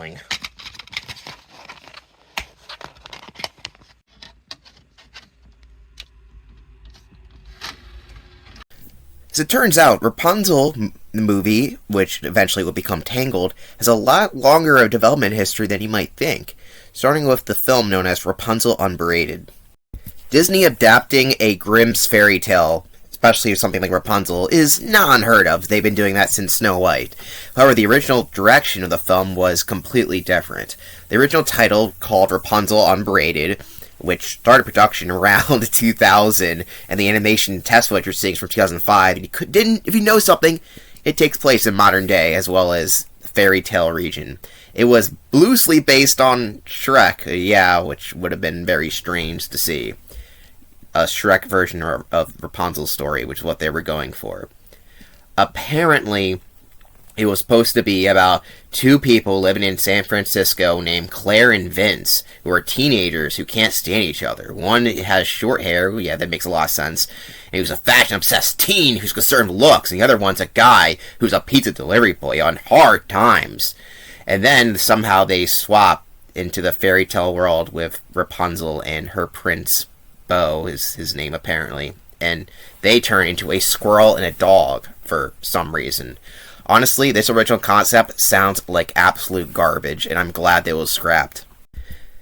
storytelling. As it turns out, Rapunzel, the movie, which eventually would become Tangled, has a lot longer of development history than you might think, starting with the film known as Rapunzel Unbraided. Disney adapting a Grimm's fairy tale, especially something like Rapunzel, is not unheard of. They've been doing that since Snow White. However, the original direction of the film was completely different. The original title, called Rapunzel Unbraided, which started production around 2000, and the animation test footage you're seeing is from 2005. And if you know something, it takes place in modern day as well as fairy tale region. It was loosely based on Shrek, which would have been very strange to see. A Shrek version of Rapunzel's story, which is what they were going for. Apparently, it was supposed to be about two people living in San Francisco named Claire and Vince, who are teenagers who can't stand each other. One has short hair, that makes a lot of sense, and he was a fashion-obsessed teen who's concerned with looks, and the other one's a guy who's a pizza delivery boy on hard times. And then, somehow, they swap into the fairy tale world with Rapunzel and her prince, Beau, is his name apparently, and they turn into a squirrel and a dog for some reason. Honestly, this original concept sounds like absolute garbage, and I'm glad that it was scrapped.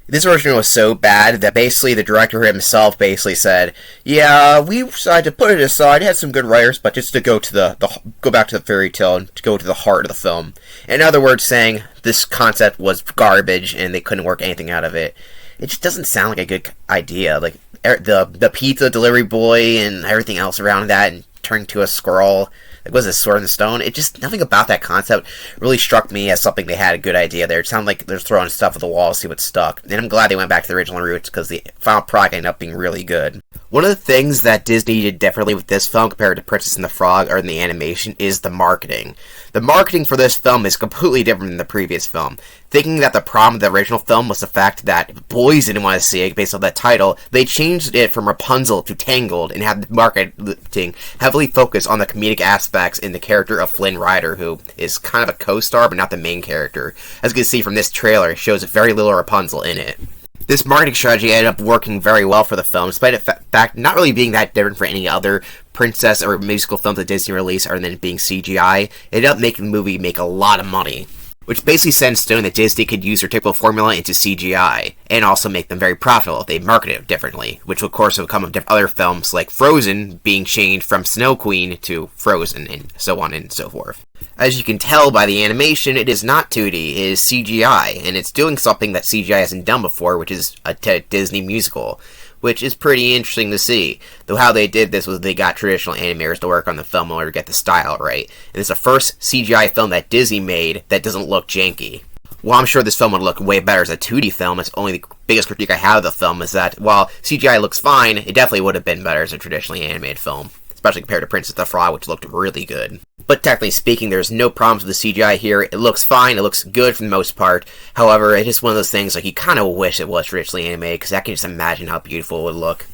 This version was so bad that basically the director himself basically said, "Yeah, we decided to put it aside. It had some good writers, but just to go to go back to the fairy tale and to go to the heart of the film." In other words, saying this concept was garbage and they couldn't work anything out of it. It just doesn't sound like a good idea. Like the pizza delivery boy and everything else around that, and turning to a squirrel. Like, was it Sword in the Stone? Nothing about that concept really struck me as something they had a good idea there. It sounded like they're throwing stuff at the wall to see what stuck. And I'm glad they went back to the original roots, because the final product ended up being really good. One of the things that Disney did differently with this film compared to Princess and the Frog, or in the animation, is the marketing. The marketing for this film is completely different than the previous film. Thinking that the problem with the original film was the fact that boys didn't want to see it based on that title, they changed it from Rapunzel to Tangled and had the marketing heavily focused on the comedic aspects in the character of Flynn Rider, who is kind of a co-star but not the main character. As you can see from this trailer, it shows very little Rapunzel in it. This marketing strategy ended up working very well for the film, despite the fact not really being that different from any other princess or musical films that Disney released, other than it being CGI. It ended up making the movie make a lot of money, which basically set in stone that Disney could use their typical formula into CGI, and also make them very profitable if they marketed it differently, which of course will come of other films like Frozen being changed from Snow Queen to Frozen, and so on and so forth. As you can tell by the animation, it is not 2D, it is CGI, and it's doing something that CGI hasn't done before, which is a Disney musical, which is pretty interesting to see. Though how they did this was they got traditional animators to work on the film in order to get the style right, and it's the first CGI film that Disney made that doesn't look janky. While I'm sure this film would look way better as a 2D film, it's only the biggest critique I have of the film is that while CGI looks fine, it definitely would have been better as a traditionally animated film, especially compared to Princess and the Frog, which looked really good. But technically speaking, there's no problems with the CGI here. It looks fine, it looks good for the most part. However, it's just one of those things like you kind of wish it was traditionally animated, because I can just imagine how beautiful it would look.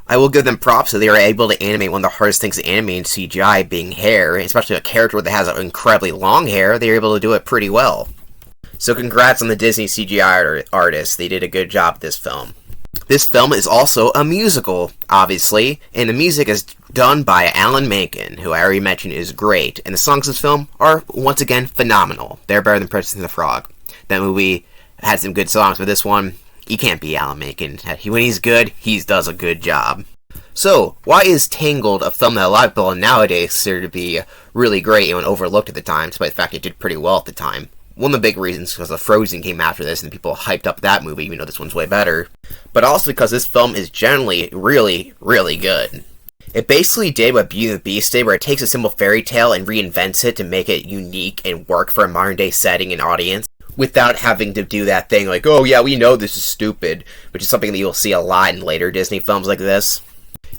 I will give them props that they are able to animate one of the hardest things to animate in CGI, being hair, especially a character that has incredibly long hair. They are able to do it pretty well. So congrats on the Disney CGI artists, they did a good job with this film. This film is also a musical, obviously, and the music is done by Alan Menken, who I already mentioned is great, and the songs of this film are, once again, phenomenal. They're better than Princess and the Frog. That movie had some good songs, but this one, you can't beat Alan Menken. When he's good, he does a good job. So, why is Tangled a film that a lot of people nowadays consider to be really great and overlooked at the time, despite the fact it did pretty well at the time? One of the big reasons is because the Frozen came after this, and people hyped up that movie, even though this one's way better. But also because this film is generally really, really good. It basically did what Beauty and the Beast did, where it takes a simple fairy tale and reinvents it to make it unique and work for a modern-day setting and audience, without having to do that thing like, oh yeah, we know this is stupid, which is something that you'll see a lot in later Disney films like this.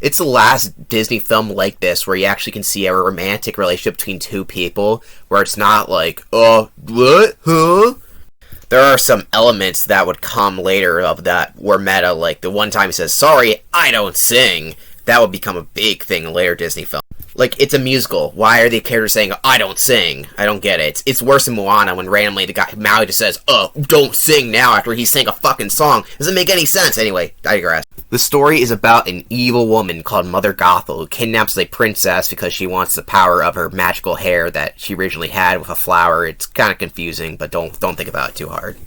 It's the last Disney film like this where you actually can see a romantic relationship between two people, where it's not like, oh, what? Huh? There are some elements that would come later of that were meta, like the one time he says, sorry, I don't sing. That would become a big thing in later Disney films. Like, it's a musical. Why are the characters saying, I don't sing? I don't get it. It's worse than Moana when randomly the guy, Maui, just says, don't sing now after he sang a fucking song. Doesn't make any sense. Anyway, I digress. The story is about an evil woman called Mother Gothel who kidnaps a princess because she wants the power of her magical hair that she originally had with a flower. It's kind of confusing, but don't think about it too hard.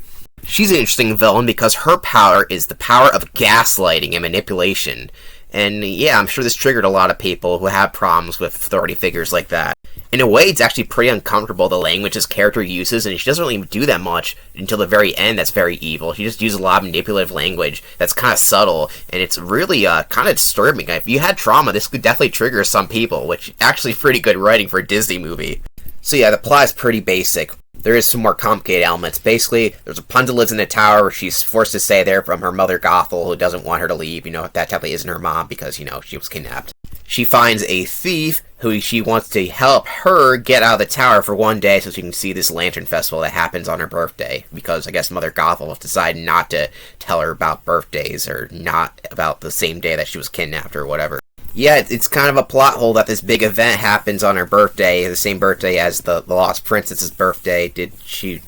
She's an interesting villain because her power is the power of gaslighting and manipulation. And yeah, I'm sure this triggered a lot of people who have problems with authority figures like that. In a way, it's actually pretty uncomfortable, the language this character uses, and she doesn't really do that much until the very end. That's very evil. She just uses a lot of manipulative language that's kind of subtle, and it's really kind of disturbing. If you had trauma, this could definitely trigger some people, which actually pretty good writing for a Disney movie. So yeah, the plot is pretty basic. There is some more complicated elements. Basically, there's Rapunzel lives in a tower where she's forced to stay there from her mother Gothel, who doesn't want her to leave. You know, that technically isn't her mom because, she was kidnapped. She finds a thief who she wants to help her get out of the tower for one day so she can see this lantern festival that happens on her birthday. Because I guess Mother Gothel has decided not to tell her about birthdays or not about the same day that she was kidnapped or whatever. Yeah, it's kind of a plot hole that this big event happens on her birthday, the same birthday as the Lost Princess's birthday. She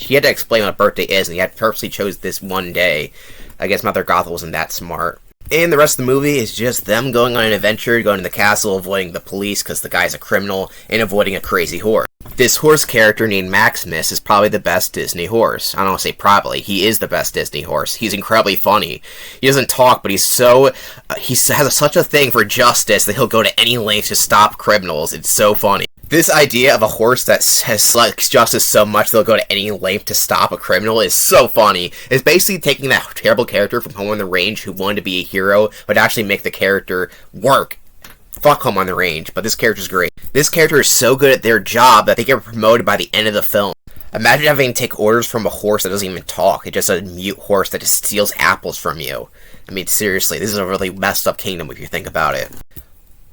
had to explain what a birthday is, and he had purposely chose this one day. I guess Mother Gothel wasn't that smart. And the rest of the movie is just them going on an adventure, going to the castle, avoiding the police because the guy's a criminal, and avoiding a crazy horse. This horse character named Maximus is probably the best Disney horse. I don't want to say probably. He is the best Disney horse. He's incredibly funny. He doesn't talk, but he's he has such a thing for justice that he'll go to any length to stop criminals. It's so funny. This idea of a horse that likes justice so much they'll go to any length to stop a criminal is so funny. It's basically taking that terrible character from Home on the Range who wanted to be a hero, but actually make the character work. Fuck Home on the Range, but this character's great. This character is so good at their job that they get promoted by the end of the film. Imagine having to take orders from a horse that doesn't even talk. It's just a mute horse that just steals apples from you. I mean, seriously, this is a really messed up kingdom if you think about it.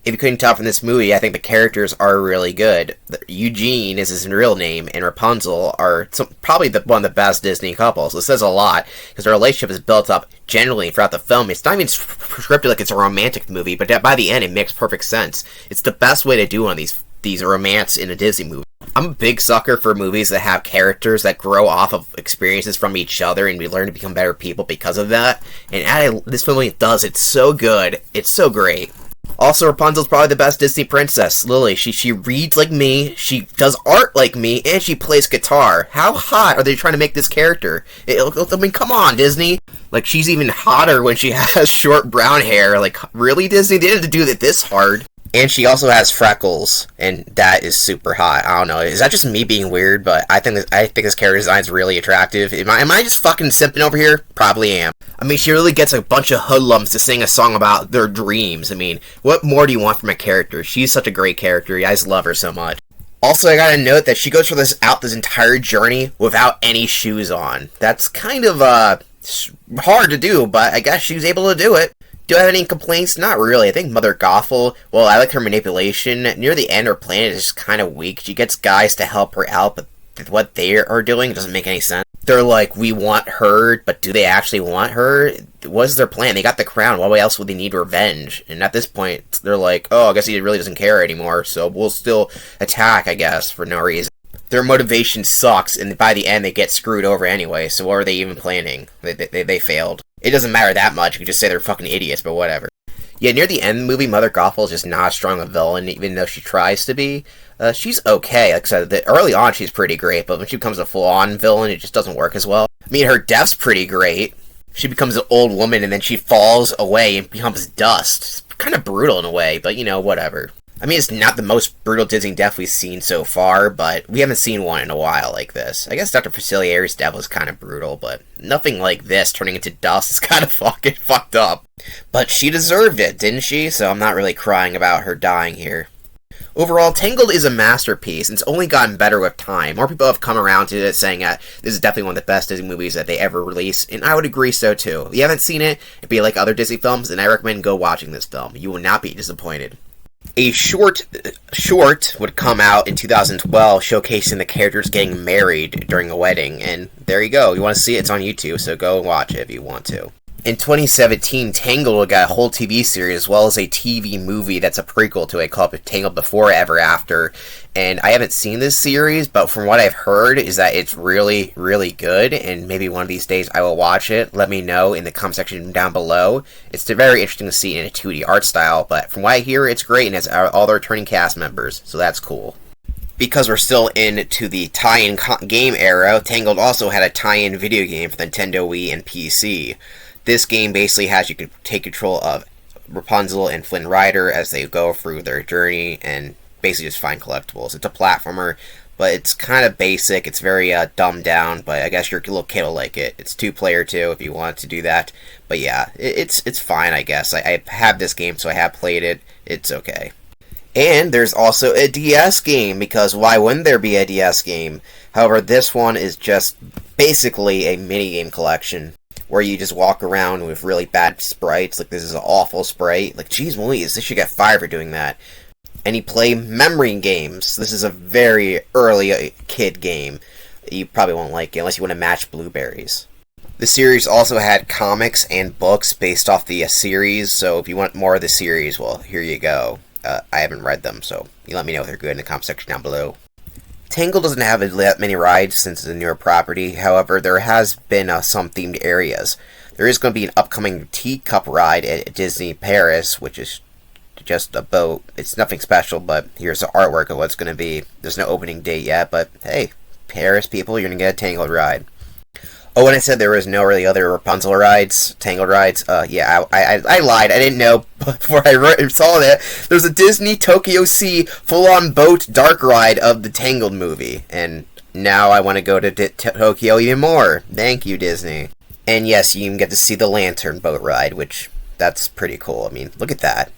If you couldn't tell from this movie, I think the characters are really good. Eugene is his real name, and Rapunzel are probably one of the best Disney couples. This says a lot, because their relationship is built up generally throughout the film. It's not even scripted like it's a romantic movie, but by the end, it makes perfect sense. It's the best way to do one of these romance in a Disney movie. I'm a big sucker for movies that have characters that grow off of experiences from each other, and we learn to become better people because of that. And this movie does. It's so good. It's so great. Also, Rapunzel's probably the best Disney princess. Lily, she reads like me, she does art like me, and she plays guitar. How hot are they trying to make this character? I mean, come on, Disney. Like, she's even hotter when she has short brown hair. Like, really, Disney? They didn't do it this hard. And she also has freckles, and that is super hot. I don't know, is that just me being weird? But I think this character design is really attractive. Am I just fucking simping over here? Probably am. I mean, she really gets a bunch of hoodlums to sing a song about their dreams. I mean, what more do you want from a character? She's such a great character. I just love her so much. Also, I gotta note that she goes for this entire journey without any shoes on. That's kind of hard to do, but I guess she was able to do it. Do I have any complaints? Not really. I think Mother Gothel, well, I like her manipulation. Near the end, her plan is just kind of weak. She gets guys to help her out, but what they are doing doesn't make any sense. They're like, we want her, but do they actually want her? What's their plan? They got the crown. Why else would they need revenge? And at this point, they're like, oh, I guess he really doesn't care anymore, so we'll still attack, I guess, for no reason. Their motivation sucks, and by the end, they get screwed over anyway, so what are they even planning? They failed. It doesn't matter that much. You can just say they're fucking idiots, but whatever. Yeah, near the end of the movie, Mother Gothel is just not as strong a villain, even though she tries to be. She's okay. Like I said, early on, she's pretty great, but when she becomes a full-on villain, it just doesn't work as well. I mean, her death's pretty great. She becomes an old woman, and then she falls away and becomes dust. It's kind of brutal in a way, but, whatever. I mean, it's not the most brutal Disney death we've seen so far, but we haven't seen one in a while like this. I guess Dr. Facilieri's death was kind of brutal, but nothing like this turning into dust is kind of fucking fucked up. But she deserved it, didn't she? So I'm not really crying about her dying here. Overall, Tangled is a masterpiece, and it's only gotten better with time. More people have come around to it, saying that this is definitely one of the best Disney movies that they ever released, and I would agree so too. If you haven't seen it, it'd be like other Disney films, and I recommend go watching this film. You will not be disappointed. A short would come out in 2012 showcasing the characters getting married during a wedding, and there you go. You want to see it? It's on YouTube, so go and watch it if you want to. In 2017, Tangled got a whole TV series as well as a TV movie that's a prequel to it called Tangled Before Ever After. And I haven't seen this series, but from what I've heard is that it's really, really good, and maybe one of these days I will watch it. Let me know in the comment section down below. It's very interesting to see in a 2D art style, but from what I hear, it's great and has all the returning cast members, so that's cool. Because we're still into the tie-in game era, Tangled also had a tie-in video game for the Nintendo Wii and PC. This game basically has you can take control of Rapunzel and Flynn Rider as they go through their journey and basically just find collectibles. It's a platformer, but it's kind of basic. It's very dumbed down, but I guess your little kid will like it. It's 2-player too if you want to do that. But yeah, it's fine, I guess. I have this game, so I have played it. It's okay. And there's also a DS game, because why wouldn't there be a DS game? However, this one is just basically a minigame collection, where you just walk around with really bad sprites. Like, this is an awful sprite. Like, geez Louise, they should get fired for doing that. And you play memory games. This is a very early kid game. You probably won't like it unless you want to match blueberries. The series also had comics and books based off the series, so if you want more of the series, well, here you go. I haven't read them, so you let me know if they're good in the comment section down below. Tangled doesn't have that many rides since it's a newer property. However, there has been some themed areas. There is going to be an upcoming teacup ride at Disney Paris, which is just a boat. It's nothing special, but here's the artwork of what it's going to be. There's no opening date yet, but hey, Paris people, you're going to get a Tangled ride. Oh, and I said there was no really other Rapunzel rides, Tangled rides. Yeah, I lied. I didn't know before I saw that. There's a Disney Tokyo Sea full-on boat dark ride of the Tangled movie. And now I want to go to Tokyo even more. Thank you, Disney. And yes, you even get to see the lantern boat ride, which, that's pretty cool. I mean, look at that.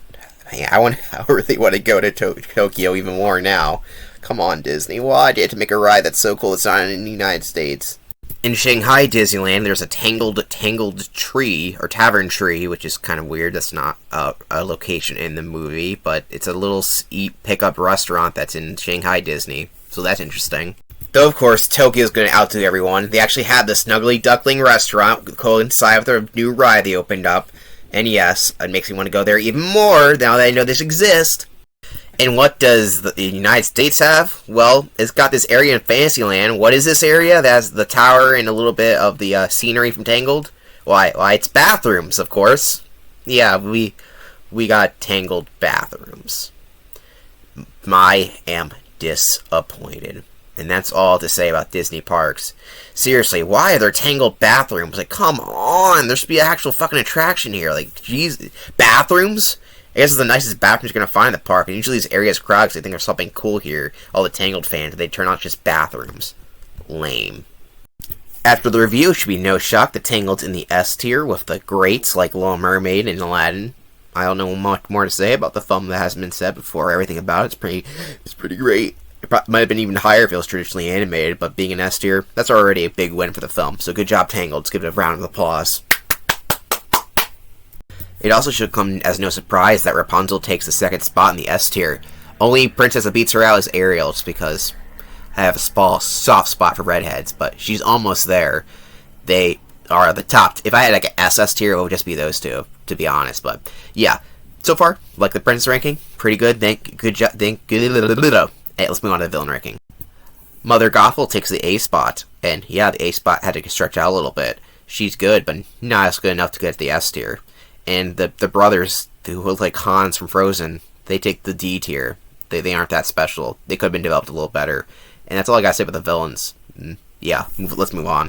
I really want to go to Tokyo even more now. Come on, Disney. Why do you have to make a ride that's so cool it's not in the United States? In Shanghai Disneyland, there's a Tangled tree, or tavern tree, which is kind of weird. That's not a location in the movie, but it's a little eat-pick-up restaurant that's in Shanghai Disney, so that's interesting. Though, of course, Tokyo's going to outdo everyone. They actually have the Snuggly Duckling restaurant coincide with their new ride they opened up, and yes, it makes me want to go there even more now that I know this exists. And what does the United States have? Well, it's got this area in Fantasyland. What is this area? That has the tower and a little bit of the scenery from Tangled. Why, it's bathrooms, of course. Yeah, we got Tangled bathrooms. I am disappointed. And that's all to say about Disney parks. Seriously, why are there Tangled bathrooms? Like, come on, there should be an actual fucking attraction here. Like, jeez, bathrooms? I guess it's the nicest bathrooms you're going to find in the park, and usually these areas crowded because they think there's something cool here. All the Tangled fans, they turn out just bathrooms. Lame. After the review, it should be no shock that Tangled's in the S tier with the greats like Little Mermaid and Aladdin. I don't know much more to say about the film that hasn't been said before. Everything about it's pretty great. It might have been even higher if it was traditionally animated, but being an S tier, that's already a big win for the film. So good job, Tangled. Let's give it a round of applause. It also should come as no surprise that Rapunzel takes the second spot in the S tier. Only princess that beats her out is Ariel, just because I have a soft spot for redheads, but she's almost there. They are the top. If I had like an SS tier, it would just be those two, to be honest. But yeah, so far, like the princess ranking, pretty good. Good job. Hey, let's move on to the villain ranking. Mother Gothel takes the A spot, and yeah, the A spot had to stretch out a little bit. She's good, but not as good enough to get the S tier. And the brothers, who look like Hans from Frozen, they take the D tier. They aren't that special. They could have been developed a little better. And that's all I gotta say about the villains. Yeah, let's move on.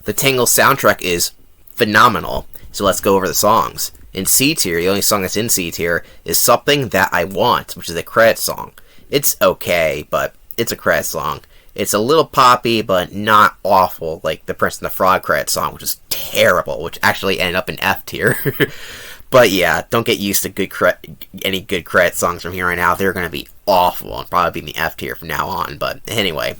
The Tangled soundtrack is phenomenal, so let's go over the songs. In C tier, the only song that's in C tier is Something That I Want, which is a credit song. It's okay, but it's a credit song. It's a little poppy, but not awful, like the Prince and the Frog credit song, which is terrible, which actually ended up in F tier. But yeah, don't get used to any good credit songs from here on out. They're going to be awful and probably be in the F tier from now on. But anyway,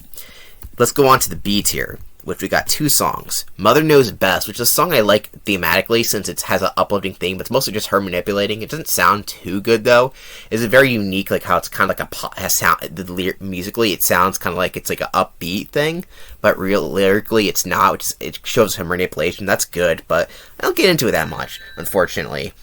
let's go on to the B tier. which we got two songs. Mother Knows Best, which is a song I like thematically since it has an uplifting theme, but it's mostly just her manipulating. It doesn't sound too good though. It's very unique, like how it's kind of like a pop, has sound, musically it sounds kind of like it's like an upbeat thing, but lyrically it's not, which is, it shows her manipulation. That's good, but I don't get into it that much, unfortunately.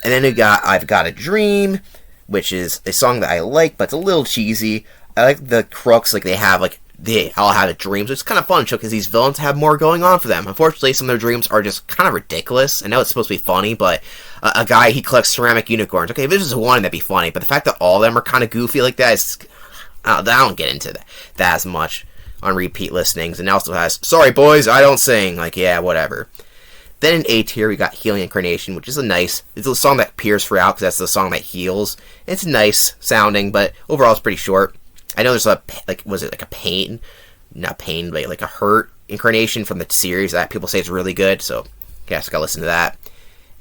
And then we got I've Got a Dream, which is a song that I like, but it's a little cheesy. I like the crooks, like they all have dreams, which is kind of fun because these villains have more going on for them. Unfortunately, some of their dreams are just kind of ridiculous. I know it's supposed to be funny, but a guy, he collects ceramic unicorns. Okay, if this is one, that'd be funny, but the fact that all of them are kind of goofy like that is, I don't get into that as much on repeat listenings. And it also has, sorry boys, I don't sing. Like, yeah, whatever. Then in A tier, we got Healing Incarnation, which is it's a song that peers throughout because that's the song that heals. It's nice sounding, but overall it's pretty short. I know there's was it like a pain? Not pain, but like a hurt incarnation from the series that people say is really good, so I guess I gotta listen to that.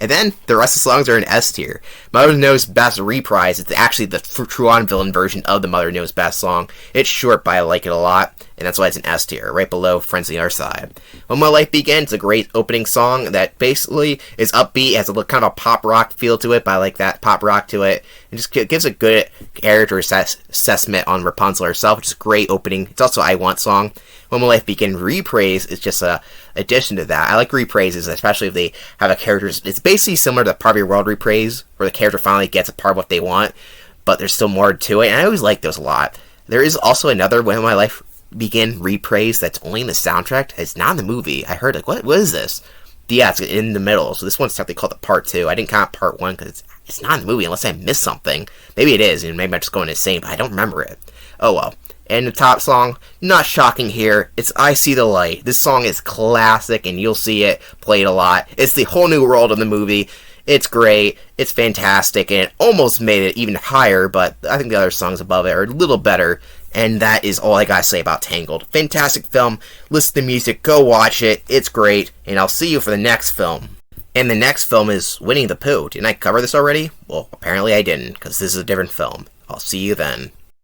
And then the rest of the songs are in S tier. Mother Knows Best Reprise. It's actually the true-on villain version of the Mother Knows Best song. It's short, but I like it a lot, and that's why it's in S tier, right below Friends on the Other Side. When My Life Begins, it's a great opening song that basically is upbeat, has a kind of a pop rock feel to it, but I like that pop rock to it. It just gives a good character assessment on Rapunzel herself, which is a great opening. It's also I Want song. When My Life Begins Reprise is just a addition to that. I like repraises, especially if they have a character. It's basically similar to Part of Your World reprise, where the character finally gets a part of what they want, but there's still more to it, and I always like those a lot. There is also another When My Life Begin reprise that's only in the soundtrack. It's not in the movie. I heard, like, what is this? But yeah, it's in the middle, so this one's technically called the Part 2. I didn't count Part 1 because it's not in the movie unless I missed something. Maybe it is, and maybe I'm just going insane, but I don't remember it. Oh well. And the top song, not shocking here, it's I See the Light. This song is classic, and you'll see it played a lot. It's the whole new world of the movie. It's great, it's fantastic, and it almost made it even higher, but I think the other songs above it are a little better. And that is all I gotta say about Tangled. Fantastic film, listen to the music, go watch it, it's great, and I'll see you for the next film. And the next film is Winnie the Pooh. Didn't I cover this already? Well, apparently I didn't, because this is a different film. I'll see you then.